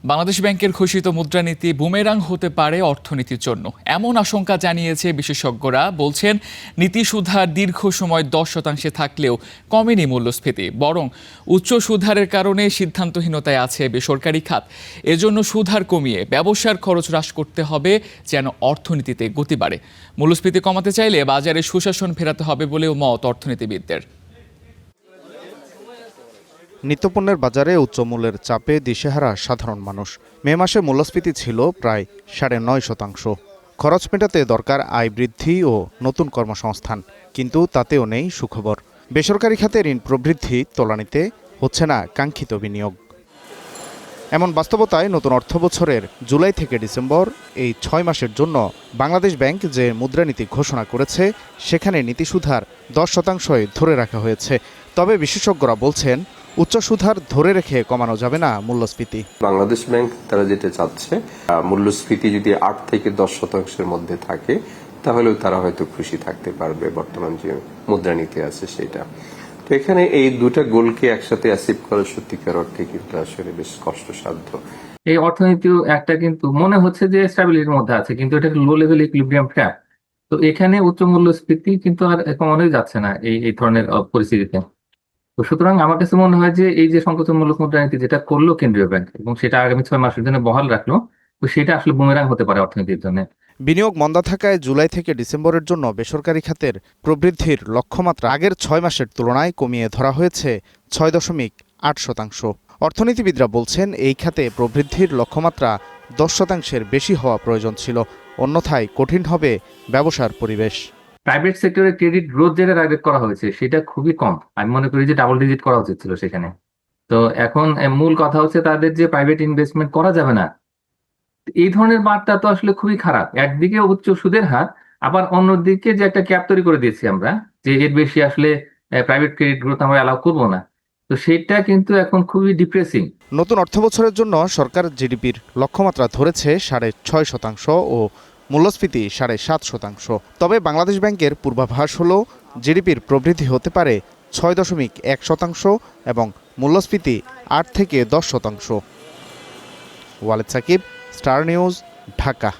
বাংলাদেশ ব্যাংকের ঘোষিত মুদ্রানীতি বুমেরাং হতে পারে অর্থনীতির জন্য, এমন আশঙ্কা জানিয়েছে বিশেষজ্ঞরা। বলছেন, নীতি সুধার দীর্ঘ সময় 10% থাকলেও কমেনি মূল্যস্ফীতি, বরং উচ্চ সুধারের কারণে সিদ্ধান্তহীনতায় আছে বেসরকারি খাত। এজন্য সুধার কমিয়ে ব্যবসার খরচ হ্রাস করতে হবে যেন অর্থনীতিতে গতি বাড়ে। মূল্যস্ফীতি কমাতে চাইলে বাজারে সুশাসন ফেরাতে হবে বলেও মত অর্থনীতিবিদদের। নিত্যপণ্যের বাজারে উচ্চ মূল্যের চাপে দিশেহারা সাধারণ মানুষ। মে মাসে মূল্যস্ফীতি ছিল প্রায় 9.5%। খরচ মেটাতে দরকার আয় বৃদ্ধি ও নতুন কর্মসংস্থান, কিন্তু তাতেও নেই সুখবর। বেসরকারি খাতে ঋণ প্রবৃদ্ধি তোলানিতে হচ্ছে না কাঙ্ক্ষিত বিনিয়োগ। এমন বাস্তবতায় নতুন অর্থবছরের জুলাই থেকে ডিসেম্বর এই 6 মাসের জন্য বাংলাদেশ ব্যাংক যে মুদ্রানীতি ঘোষণা করেছে, সেখানে নীতিসুধার 10%ই ধরে রাখা হয়েছে। তবে বিশেষজ্ঞরা বলছেন, উচ্চ সুধার ধরে রেখে কমানো যাবে না মূল্যস্ফীতি। বাংলাদেশ ব্যাংক তারা যেটা চাচ্ছে, মূল্যস্ফীতি যদি 8 থেকে 10% মধ্যে থাকে, তাহলেও তারা হয়তো খুশি থাকতে পারবে। বর্তমান যে মুদ্রানীতি আছে সেটা, তো এখানে এই দুটা গোলকে একসাথে অ্যাচিভ করা সত্যিকার অর্থে কিন্তু আসলে বেশ কষ্টসাধ্য। এই অর্থনীতিও একটা কিন্তু মনে হচ্ছে যে স্ট্যাবিলিটির মধ্যে আছে, কিন্তু এটা লো লেভেল ইকুইলিব্রিয়াম ট্র্যাপ। তো এখানে উচ্চ মূল্যস্ফীতি কিন্তু আর কমানোই যাচ্ছে না এই ধরনের পরিস্থিতিতে। তো সুতরাং আমার কাছে মনে হয় যে এই যে সংকোচনমূলক মুদ্রানীতি যেটা করলো কেন্দ্রীয় ব্যাংক এবং সেটা আগামী 6 মাসের জন্য বহাল রাখলো, তো সেটা আসলে বুমেরাং হতে পারে অর্থনীতির জন্য। বিনিয়োগ মন্দা থাকায় জুলাই থেকে ডিসেম্বরের জন্য বেসরকারি খাতের প্রবৃদ্ধির লক্ষ্যমাত্রা আগের 6 মাসের তুলনায় কমিয়ে ধরা হয়েছে 6.8%। অর্থনীতিবিদরা বলছেন, এই খাতে প্রবৃদ্ধির লক্ষ্যমাত্রা 10%-এর বেশি হওয়া প্রয়োজন ছিল, অন্যথায় কঠিন হবে ব্যবসার পরিবেশ। প্রাইভেট সেক্টরের ক্রেডিট গ্রোথ যেটা টার্গেট করা হয়েছে সেটা খুবই কম। আমি মনে করি যে ডাবল ডিজিট করা উচিত ছিল সেখানে। তো এখন মূল কথা হচ্ছে তাদের যে প্রাইভেট ইনভেস্টমেন্ট করা যাবে না, এই ধরনের বার্তা তো আসলে খুবই খারাপ। একদিকে উচ্চ সুদের হার, আবার অন্যদিকে যে একটা ক্যাপ তৈরি করে দিয়েছি আমরা, যে এর বেশি আসলে প্রাইভেট ক্রেডিট গ্রোথ আমরা অ্যালাউ করবো না। তো সেটা কিন্তু এখন খুবই ডিপ্রেসিং। নতুন অর্থবছরের জন্য সরকার জিডিপির লক্ষ্যমাত্রা ধরেছে 6.5% ও মূল্যস্ফীতি 7.5%। তবে বাংলাদেশ ব্যাংকের পূর্বাভাস হল, জিডিপির প্রবৃদ্ধি হতে পারে 6.1% এবং মূল্যস্ফীতি 8 থেকে 10%। Walid Sakib, star news, Dhaka.